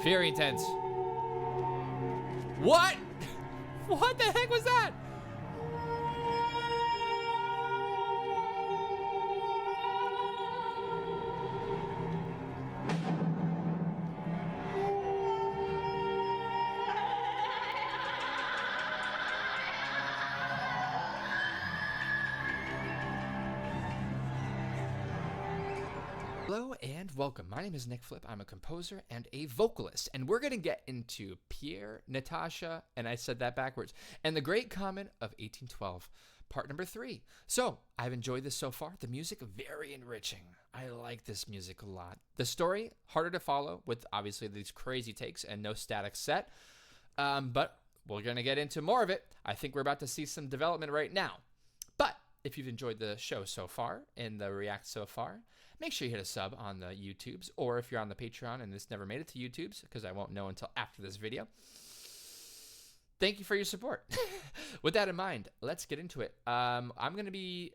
Very intense. What? What the heck was that? Hello and welcome. My name is Nick Flip. I'm a composer and a vocalist, and we're going to get into Pierre, Natasha, and I said that backwards, and the Great Comet of 1812, part number 3. So, I've enjoyed this so far. The music, very enriching. I like this music a lot. The story, harder to follow with obviously these crazy takes and no static set, but we're going to get into more of it. I think we're about to see some development right now. But if you've enjoyed the show so far and the react so far, make sure you hit a sub on the YouTubes, or if you're on the Patreon and this never made it to YouTubes, because I won't know until after this video, thank you for your support. With that in mind, let's get into it. I'm gonna be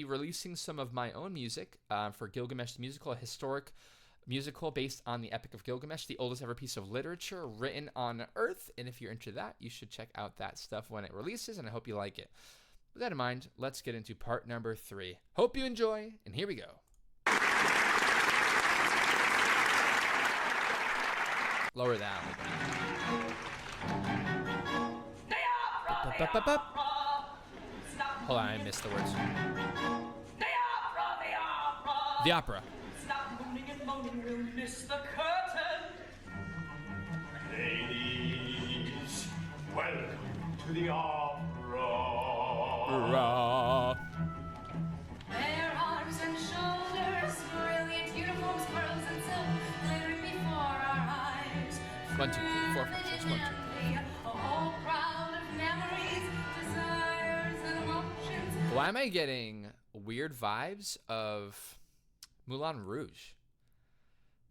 releasing some of my own music for Gilgamesh the Musical, a historic musical based on the Epic of Gilgamesh, the oldest ever piece of literature written on Earth. And if you're into that, you should check out that stuff when it releases, and I hope you like it. With that in mind, let's get into part number 3. Hope you enjoy, and here we go. Lower that. Hold on, I missed the words. The opera. Stop mooning and moaning, we'll miss the curtain. Ladies, welcome to the opera. Bare arms and shoulders, brilliant uniforms, pearls and silk, glittering before our eyes. 1, 2, 3, 4, 5, 6, 1, 2. A whole crowd of memories, desires and emotions. Why am I getting weird vibes of Moulin Rouge?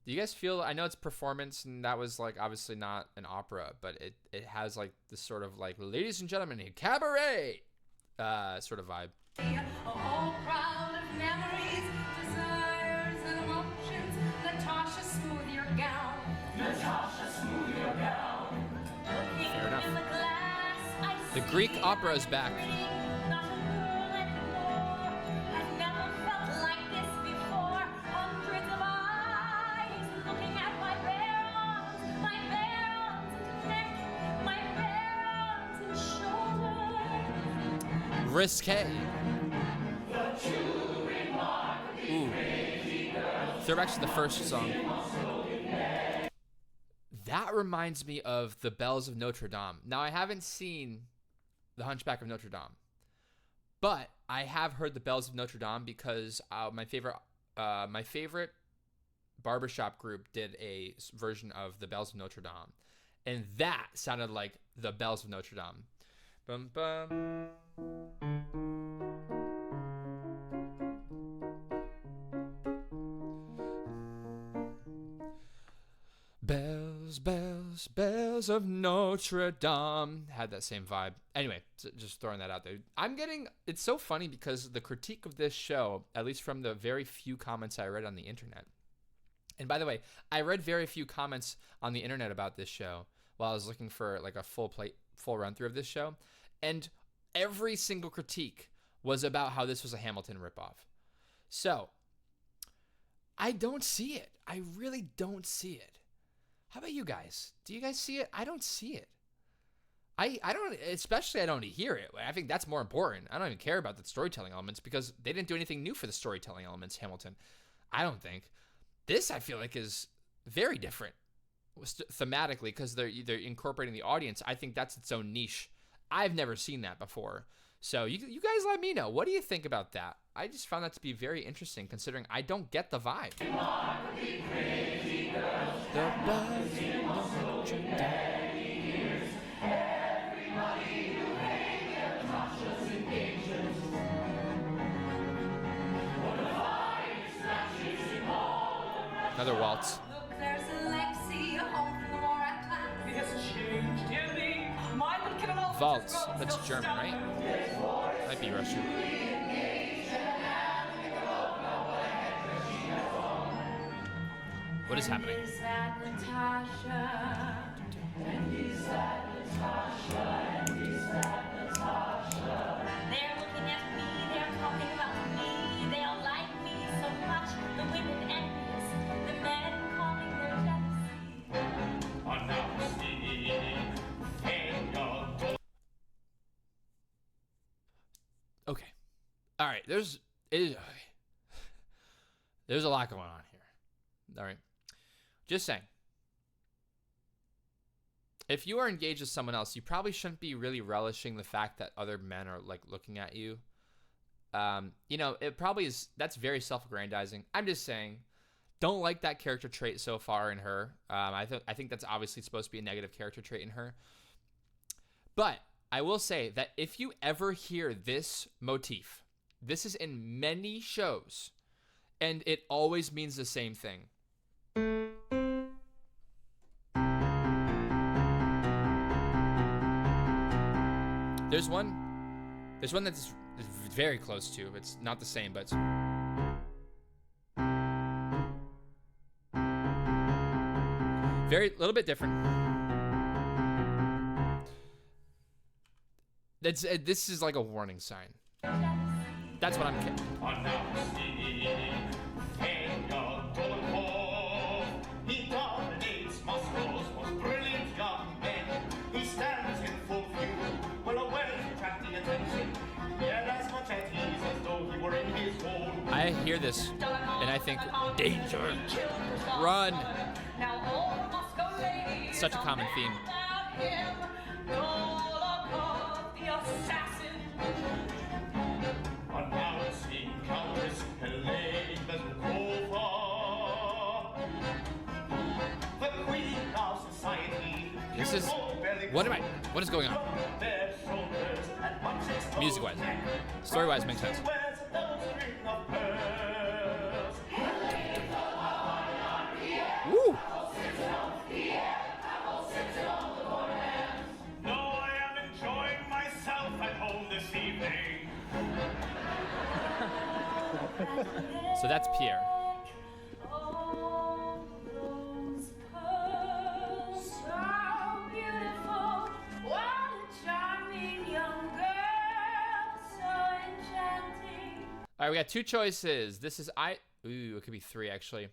Do you guys feel, I know it's performance and that was like obviously not an opera, but it has like this sort of like, ladies and gentlemen, a cabaret sort of vibe. A whole crowd of memories, desires and emotions. Natasha, smooth your gown. Natasha, smooth your gown. Fair enough. In the glass, I The see Greek opera is back. not a girl anymore. I've never felt like this before. Hundreds of eyes looking at my bare arms and neck, my bare arms and shoulders. Risque. Ooh. They're actually the first song. That reminds me of The Bells of Notre Dame. Now, I haven't seen The Hunchback of Notre Dame, but I have heard The Bells of Notre Dame because my favorite barbershop group did a version of The Bells of Notre Dame, and that sounded like The Bells of Notre Dame. Bum, bum. Bells, bells, bells of Notre Dame. Had that same vibe. Anyway, just throwing that out there. It's so funny because the critique of this show, at least from the very few comments I read on the internet. And by the way, I read very few comments on the internet about this show while I was looking for like a full run through of this show. And every single critique was about how this was a Hamilton ripoff. So, I don't see it. I really don't see it. How about you guys? Do you guys see it? I don't see it. I don't hear it. I think that's more important. I don't even care about the storytelling elements because they didn't do anything new for the storytelling elements, Hamilton. I don't think. This, I feel like, is very different thematically because they're incorporating the audience. I think that's its own niche. I've never seen that before. So you guys let me know. What do you think about that? I just found that to be very interesting considering I don't get the vibe. The bells of Notre Dame. Another waltz. Look, there's Alexei, home from the war at last. It has changed, dear me. My little kid alone Waltz. just grows That's so German, stout. right? Might be Russian. What is happening? Is that Natasha? And is that Natasha? And is that Natasha? They're looking at me, they're talking about me. They all like me so much. The women envious, the men calling their jealousy. Okay. All right. There's a lot going on here. All right. Just saying. If you are engaged with someone else, you probably shouldn't be really relishing the fact that other men are like looking at you. You know, it probably is. That's very self-aggrandizing. I'm just saying, don't like that character trait so far in her. I think that's obviously supposed to be a negative character trait in her. But I will say that if you ever hear this motif, this is in many shows, and it always means the same thing. There's one that's very close to. It's not the same, but it's very little bit different. This is like a warning sign. That's what I'm kidding. He dominates Moscow's most brilliant young men. He stands in full view, well aware attracting attention. Yet as much at ease as though he were in his own. I hear this and I think, danger, run. Such a common theme. Announcing Countess Helene Bezukova, the queen of society. This is what is going on? Music-wise, story-wise makes sense. Woo! No, I am enjoying myself at home this evening. So that's Pierre. All those pearls, so beautiful. What a charming young girl, so enchanting. All right, we got two choices. This is Ooh, it could be three actually.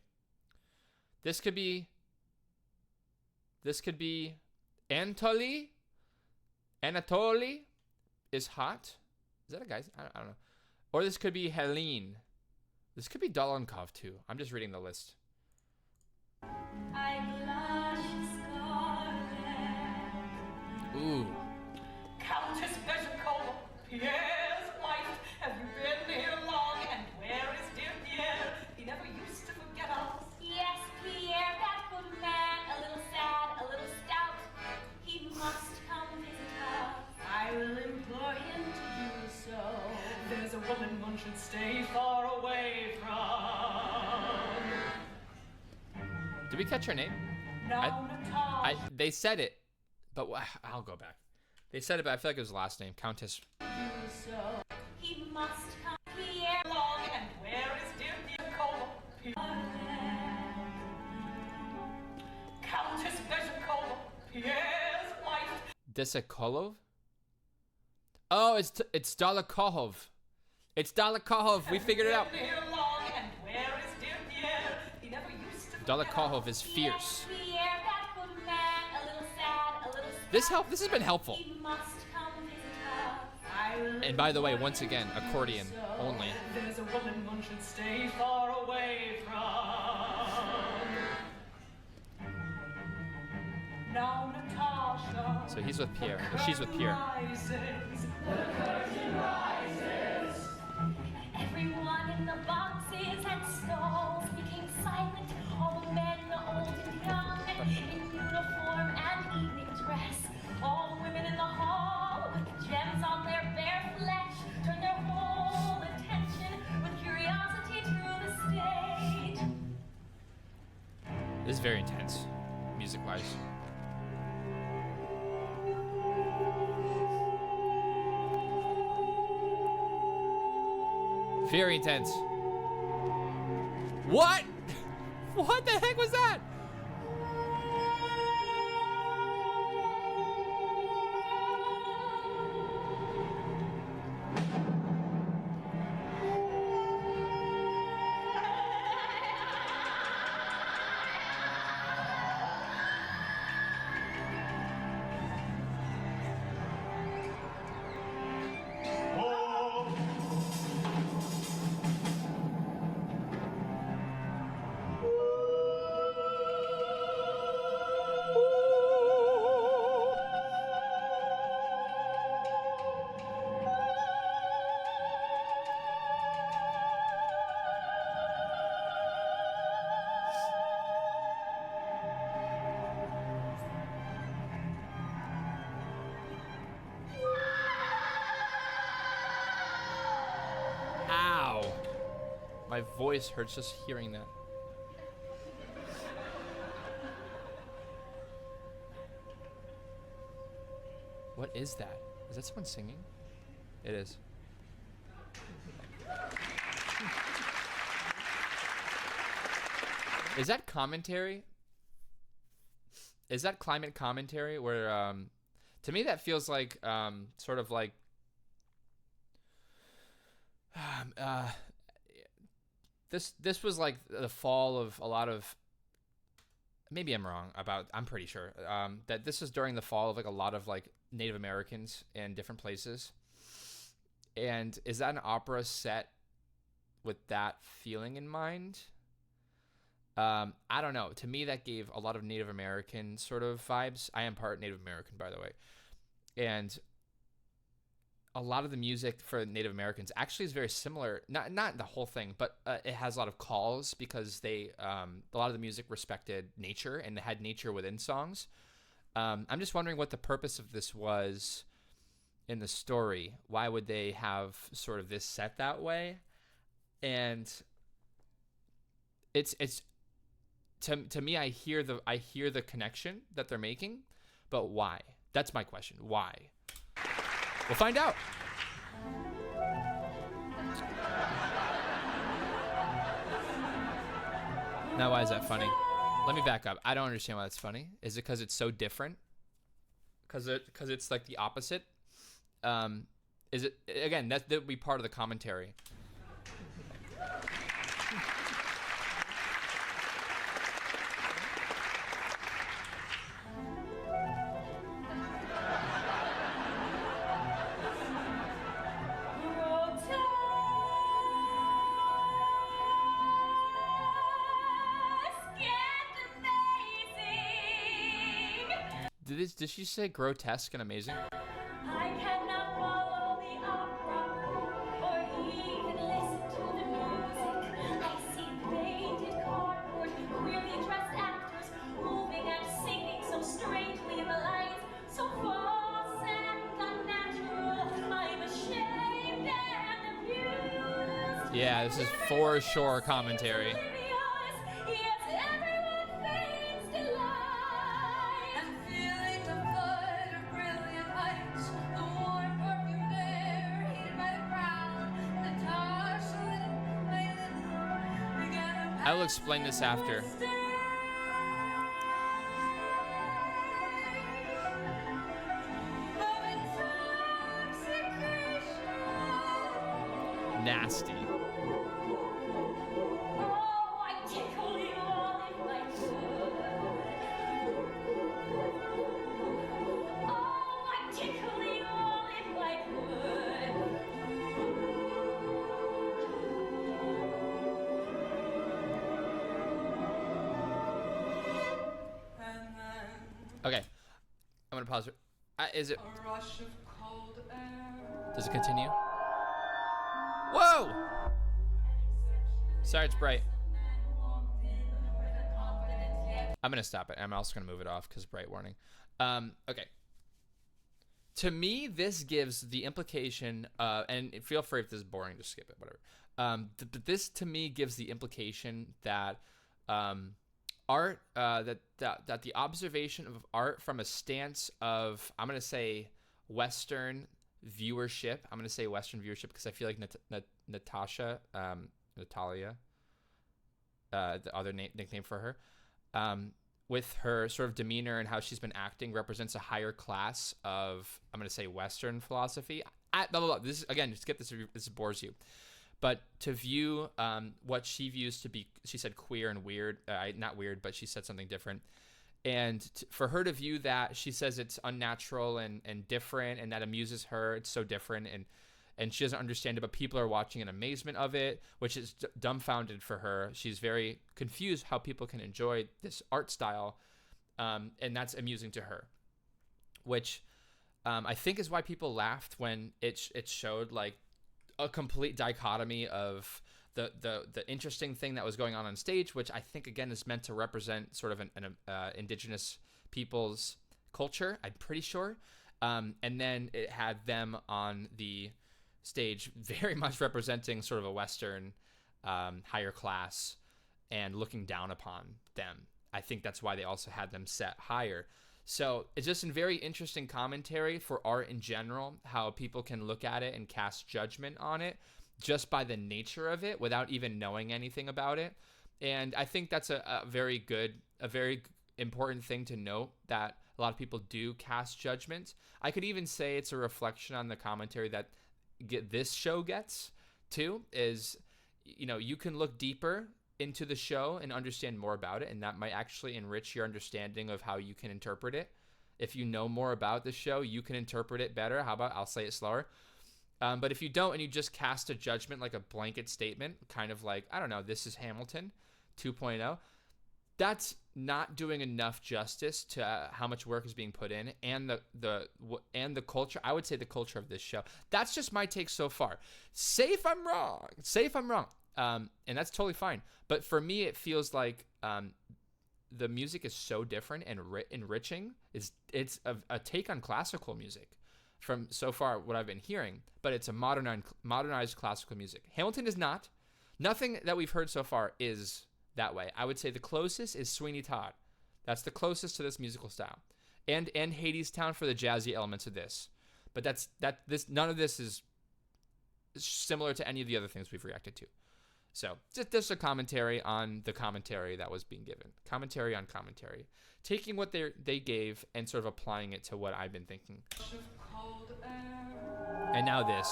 This could be Anatoly. Anatoly is hot. Is that a guy's? I don't know. Or this could be Helene. This could be Dolonkov too. I'm just reading the list. I blush scarlet. Ooh. Countess Bezukova, Pierre's wife. Have you been here long? And where is dear Pierre? He never used to forget us. Yes, Pierre, that good man, a little sad, a little stout. He must come visit us. I will implore him to do so. There's a woman one should stay far away from. Did we catch her name? Now, Natasha. They said it, but I'll go back. They said it, but I feel like it was the last name, Countess. Do so. He must come, Pierre. Long, and where is dear Bezukova? Countess Bezukova, Pierre's wife. Desakolov? Oh, it's Dolokhov. It's Dolokhov. We figured it out. Been here long, and where is dear Pierre? He never used to forget Dolokhov us. is fierce. Pierre, that good man, a little sad, a little This has been helpful. He must come visit us. I will And by the way, once again, accordion only. There's a woman one should stay far away from. Now, Natasha. So he's with Pierre. Or she's with Pierre. Everyone in the boxes and stalls became silent. All the men, old and young, in uniform and evening dress. All the women in the hall, with gems on their bare flesh, turned their whole attention with curiosity to the stage. This is very intense, music-wise. Very intense. What? What the heck was that? Ow. My voice hurts just hearing that. What is that? Is that someone singing? It is. Is that commentary? Is that climate commentary where, to me that feels like, sort of like, this was like the fall of a lot of, maybe I'm wrong about, I'm pretty sure, that this is during the fall of like a lot of like Native Americans in different places. And is that an opera set with that feeling in mind? I don't know. To me, that gave a lot of Native American sort of vibes. I am part Native American, by the way. And a lot of the music for Native Americans actually is very similar. Not the whole thing, but it has a lot of calls because they a lot of the music respected nature and had nature within songs. I'm just wondering what the purpose of this was in the story. Why would they have sort of this set that way? And it's to me, I hear the connection that they're making, but why? That's my question. Why? We'll find out. Now, why is that funny? Let me back up. I don't understand why that's funny. Is it because it's so different? Because it's like the opposite? Is it, again, that would be part of the commentary. Did she say grotesque and amazing? I cannot follow the opera or even listen to the music. I see painted cardboard, queerly dressed actors moving and singing so strangely in the lines, so false and unnatural. I'm ashamed and amused. Yeah, this is for sure commentary. I will explain this after. Nasty. Okay, I'm gonna pause it. Is it? A rush of cold air. Does it continue? Whoa! Sorry, it's bright. I'm gonna stop it. I'm also gonna move it off because bright warning. Okay. To me, this gives the implication, and feel free if this is boring, just skip it, whatever. But this to me gives the implication that art, that the observation of art from a stance of, I'm gonna say, Western viewership. I'm gonna say Western viewership because I feel like Natasha, Natalia, the other nickname for her, with her sort of demeanor and how she's been acting, represents a higher class of, I'm going to say, Western philosophy. Blah, blah, blah. This is, again, skip this if this bores you. But to view what she views to be, she said queer and weird, not weird, but she said something different. And for her to view that, she says it's unnatural and different, and that amuses her. It's so different, and she doesn't understand it, but people are watching in amazement of it, which is dumbfounded for her. She's very confused how people can enjoy this art style, and that's amusing to her, which I think is why people laughed when it showed like a complete dichotomy of the interesting thing that was going on stage, which I think again is meant to represent sort of an indigenous people's culture, I'm pretty sure, and then it had them on the stage very much representing sort of a Western higher class and looking down upon them. I think that's why they also had them set higher. So it's just a very interesting commentary for art in general, how people can look at it and cast judgment on it just by the nature of it without even knowing anything about it. And I think that's a very important thing to note, that a lot of people do cast judgment. I could even say it's a reflection on the commentary that this show gets too, is, you know, you can look deeper into the show and understand more about it, and that might actually enrich your understanding of how you can interpret it. If you know more about the show, you can interpret it better. How about I'll say it slower? But if you don't, and you just cast a judgment, like a blanket statement, kind of like, I don't know, this is Hamilton 2.0, that's not doing enough justice to how much work is being put in, and the culture. I would say the culture of this show. That's just my take so far. Say if I'm wrong. And that's totally fine. But for me, it feels like the music is so different and enriching. It's a take on classical music from so far what I've been hearing, but it's a modernized classical music. Hamilton is not. Nothing that we've heard so far is that way. I would say the closest is Sweeney Todd. That's the closest to this musical style, and Hadestown for the jazzy elements of this. But none of this is similar to any of the other things we've reacted to. So just a commentary on the commentary that was being given. Commentary on commentary. Taking what they gave and sort of applying it to what I've been thinking. And now this.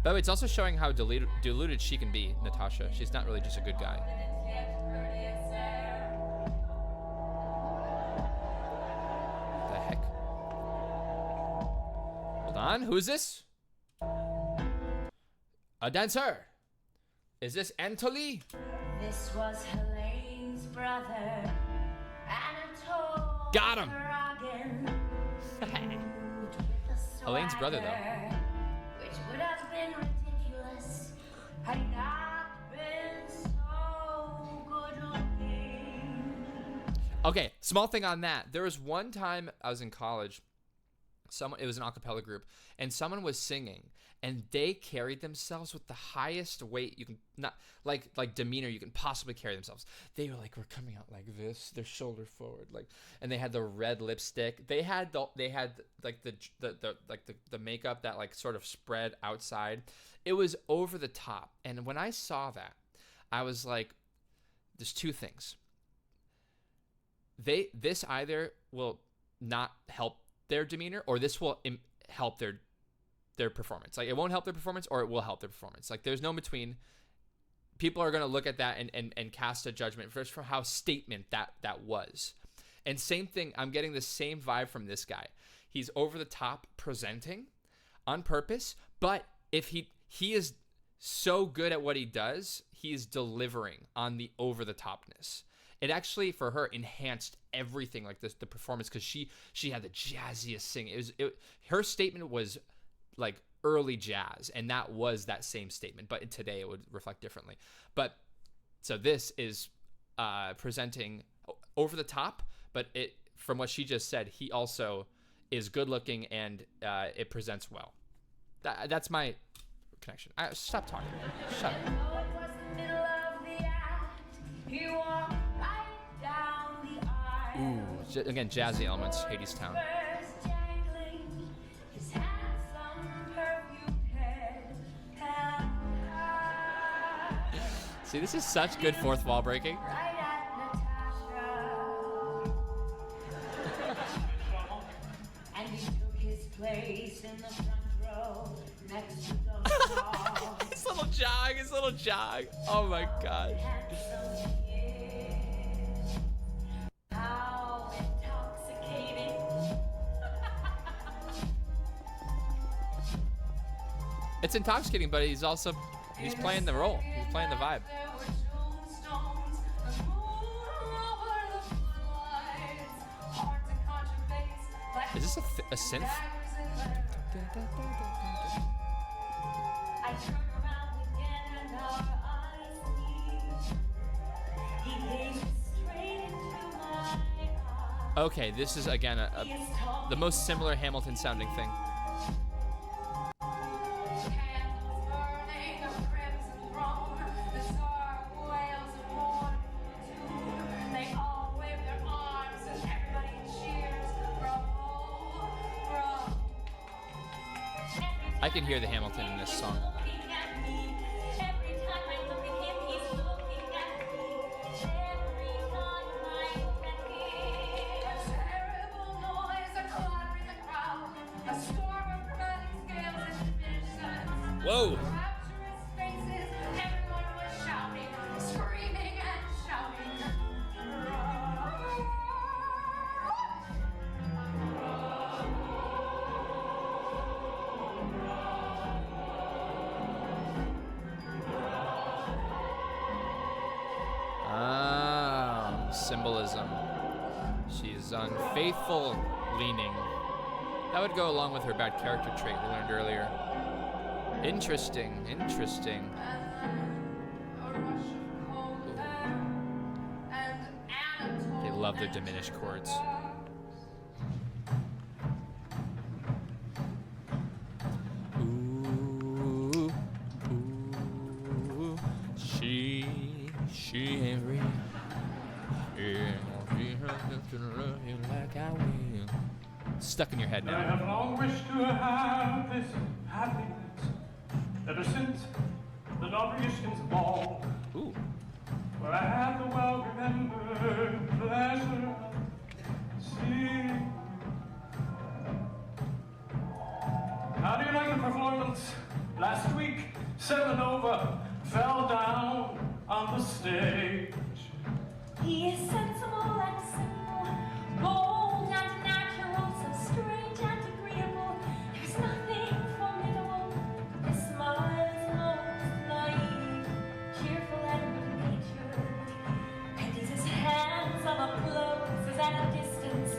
By the way, it's also showing how deluded she can be, Natasha. She's not really just a good guy. What the heck? Hold on, who's this? A dancer. Is this Anatoly? This was Helene's brother, Anatole. Got him. Helene's brother, though. Which would have been ridiculous had he not been so good looking. Okay, small thing on that. There was one time I was in college. It was an a cappella group, and someone was singing, and they carried themselves with the highest weight you can, not like demeanor you can possibly carry themselves. They were coming out like this, their shoulder forward, and they had the red lipstick. They had the makeup that like sort of spread outside. It was over the top. And when I saw that, I was like, there's two things. This either will not help their demeanor, or this will help their performance. Like, it won't help their performance, or it will help their performance. Like, there's no between. People are going to look at that and cast a judgment first for how statement that was. And same thing, I'm getting the same vibe from this guy. He's over the top presenting on purpose, but if he is so good at what he does, he's delivering on the over the topness. It actually, for her, enhanced everything, like the performance, because she had the jazziest singing. Her statement was like early jazz, and that was that same statement, but today it would reflect differently. But so this is presenting over the top, but it, from what she just said, he also is good looking, and it presents well. That's my connection. Stop talking. Shut up. Oh, it was the middle of the act. He walked right down the aisle. Ooh, again, jazzy elements, Hadestown. First jangling, his handsome perfumed head held high. See, this is such good fourth wall breaking. Right at Natasha. And he took his place in the front row next to those dogs. His little jog. Oh my gosh. Handsome kiss. How intoxicating. It's intoxicating, but he's playing the role. He's playing the vibe. There were tombstones, the moon over the footlights. Hard to conjure face, like Is this a synth? daggers in leather. I turn around again and our eyes meet. He gazes straight into my eyes. Okay, this is again He is talking the most similar Hamilton sounding thing. Candles burning, a crimson throne. The Tsar wails and mourns too. They all wave their arms and everybody cheers. Bravo, bravo. I can hear the Hamilton in this song. Looking at me. Every time I look at him, he's looking at me. Every time I look at him. A terrible noise, a clatter in the crowd. A storm of chromatic scales and divisions. Whoa. Rapturous faces, everyone was shouting, screaming and shouting. Symbolism. She's unfaithful leaning. That would go along with her bad character trait we learned earlier. Interesting. A rush of cold air, and Anatole They love their and diminished chords. Ooh, ooh, she ain't real. Like I will. Stuck in your head I now. have long wished to have this happiness ever since the Novriushkin's ball, Ooh. where I had the well-remembered pleasure of seeing. How do you like the performance? Last week, Selenova fell down on the stage. He is sensible and simple, bold and natural, so strange and agreeable. There's nothing formidable. His smile is most naive, cheerful and good-natured, and he's as handsome up close as at a distance.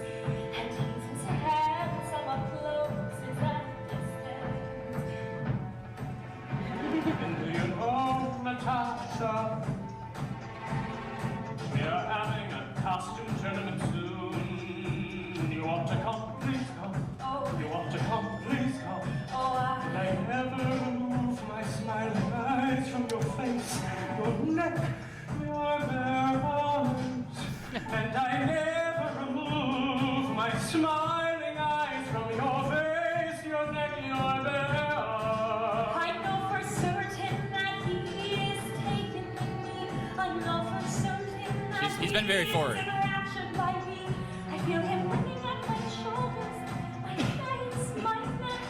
And he's as handsome up close as at a distance. And do you know, Natasha, we are having a costume tournament soon. You want to come, please come. Oh, You want to come, please come. oh, Did I ever remove my smiling eyes from your face, your neck, your bare arms? And I never remove my smiling eyes from your face, your neck, your bare arms. I know for certain that he is taken with me. I know for certain that He's been very he forward. is enraptured by me. I feel him looking at my shoulders, my face, my neck,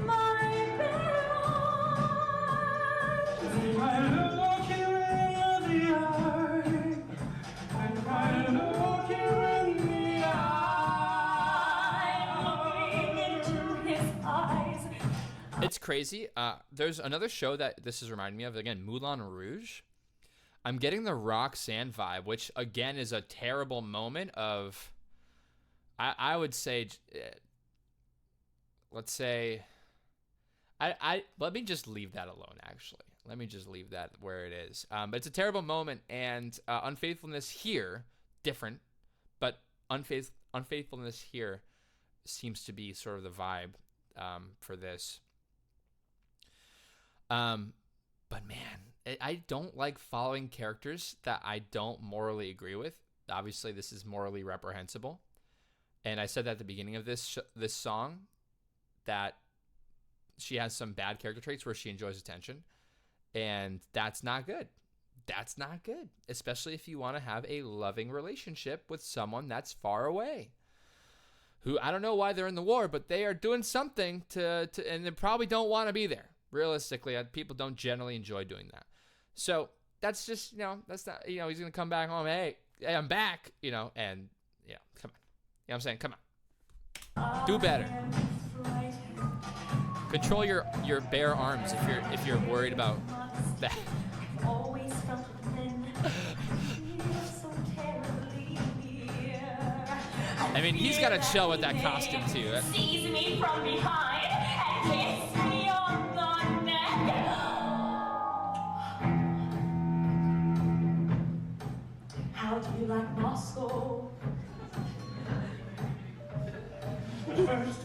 my bare arms. If I look you in the eye, and I look you in the I'm looking into his eyes. It's crazy. There's another show that this is reminding me of. Again, Moulin Rouge. I'm getting the Roxanne vibe, which again is a terrible moment of, I would say, let's say, let me just leave that alone, actually. Let me just leave that where it is. But it's a terrible moment, and unfaithfulness here, different, but unfaithfulness here seems to be sort of the vibe for this. But man, I don't like following characters that I don't morally agree with. Obviously, this is morally reprehensible. And I said that at the beginning of this song, that she has some bad character traits where she enjoys attention. And that's not good. that's not good, especially if you want to have a loving relationship with someone that's far away. Who, I don't know why they're in the war, but they are doing something to and they probably don't want to be there. Realistically, people don't generally enjoy doing that. So that's just, that's not, he's going to come back home. Hey, I'm back, and come on. You know what I'm saying? Come on. Do better. Control your bare arms if you're worried about that. Always felt within, so terribly near. I mean, he's got to chill with that costume too. Seize me from behind and kiss me on the neck. How do you like Moscow? At first,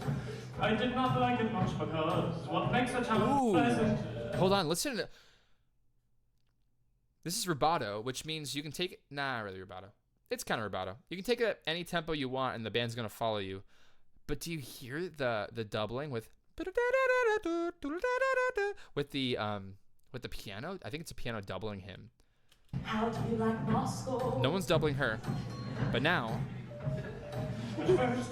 I did not like it much because what makes a town pleasant. Hold on, listen to. This is rubato, which means you can take it. Nah, really rubato. It's kind of rubato. You can take it at any tempo you want, and the band's gonna follow you. But do you hear the doubling with the piano? I think it's a piano doubling him. How do you like Moscow? No one's doubling her, but now. At first,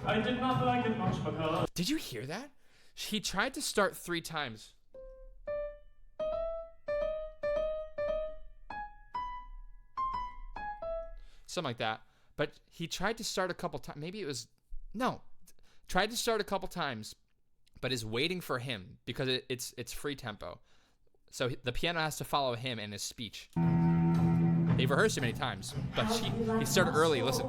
I did not like it much because. Did you hear that? He tried to start 3 times. Something like that. But he tried to start a couple times. Maybe it was... No. Tried to start a couple times, but is waiting for him because it's free tempo. So the piano has to follow him and his speech. They've rehearsed it many times, but he started early. Listen.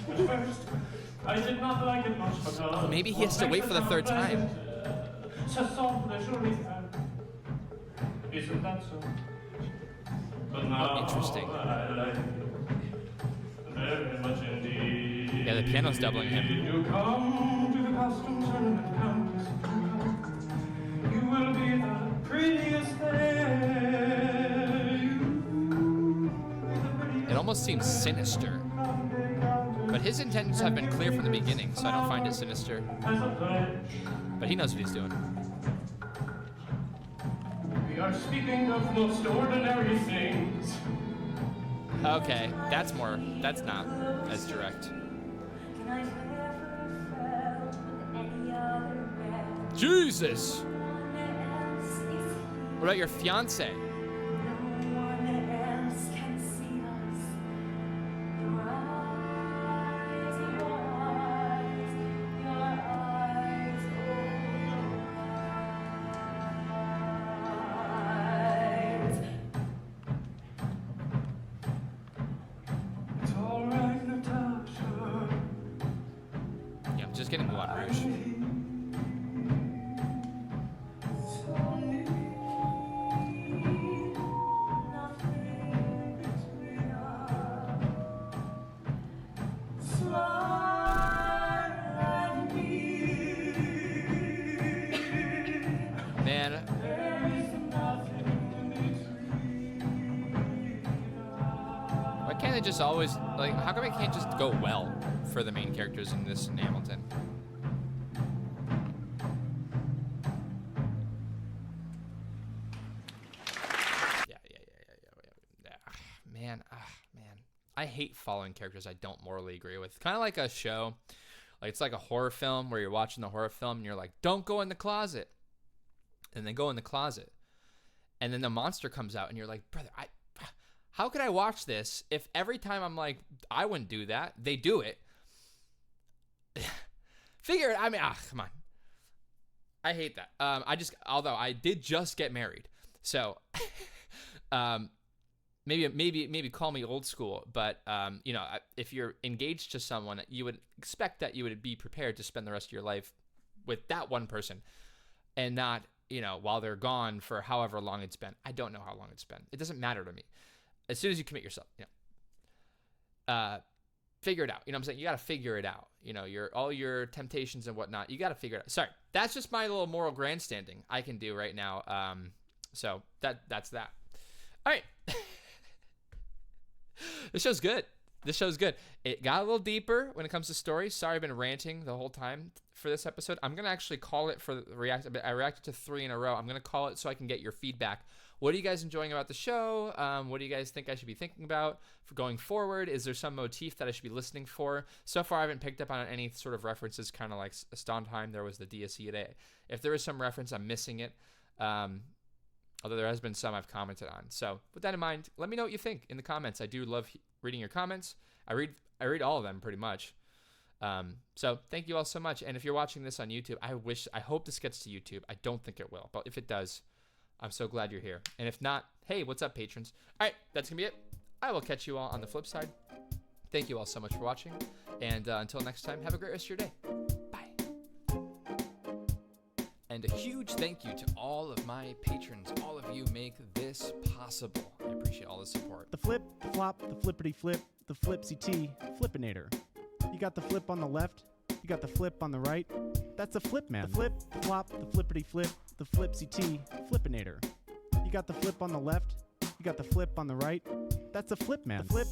At first, I did not like it much because. Oh, maybe he has to wait for the 3rd time. Isn't that so? But now Interesting. I like it very much indeed. Yeah, the piano's doubling him. You come to the costume tournament, Countess. You will be the prettiest there. It almost seems sinister. But his intentions have been clear from the beginning, so I don't find it sinister. But he knows what he's doing. We are speaking of most ordinary things. Okay, that's not as direct. Jesus! What about your fiance? It's all right, Natasha. Yeah, I'm just getting Moulin Rouge. Man, why can't they just always, like, how come it can't just go well for the main characters in this in Hamilton? Yeah. Man. I hate following characters I don't morally agree with. Kind of like a show. Like, it's like a horror film where you're watching the horror film and you're like, don't go in the closet. And they go in the closet. And then the monster comes out and you're like, brother, how could I watch this if every time I'm like, I wouldn't do that, they do it? Figure it. I mean, come on. I hate that. Although I did just get married. So, maybe call me old school, but if you're engaged to someone, you would expect that you would be prepared to spend the rest of your life with that one person and not, while they're gone for however long it's been. I don't know how long it's been. It doesn't matter to me. As soon as you commit yourself, figure it out. You know what I'm saying? You got to figure it out. All your temptations and whatnot, you got to figure it out. Sorry, that's just my little moral grandstanding I can do right now. So that's that. All right. This show's good. This show's good. It got a little deeper when it comes to stories. Sorry, I've been ranting the whole time for this episode. I'm gonna actually call it for the react. I reacted to 3 in a row. I'm gonna call it so I can get your feedback. What are you guys enjoying about the show? What do you guys think I should be thinking about for going forward? Is there some motif that I should be listening for? So far, I haven't picked up on any sort of references, kind of like Sondheim. There was the DSE today. If there is some reference, I'm missing it. Although there has been some I've commented on. So with that in mind, let me know what you think in the comments. I do love reading your comments. I read all of them pretty much. So thank you all so much. And if you're watching this on YouTube, I hope this gets to YouTube. I don't think it will, but if it does, I'm so glad you're here. And if not, hey, what's up, patrons? All right, that's gonna be it. I will catch you all on the flip side. Thank you all so much for watching. And until next time, have a great rest of your day. Bye. And a huge thank you to all of my patrons. All of you make this possible. I appreciate all the support. The flip, the flop, the flippity flip, the flipsy T, flippinator. You got the flip on the left, you got the flip on the right. That's the flip, man. The flip, the flop, the flippity flip, the flipsy T, flippinator. You got the flip on the left, you got the flip on the right. That's the flip, man. The flip.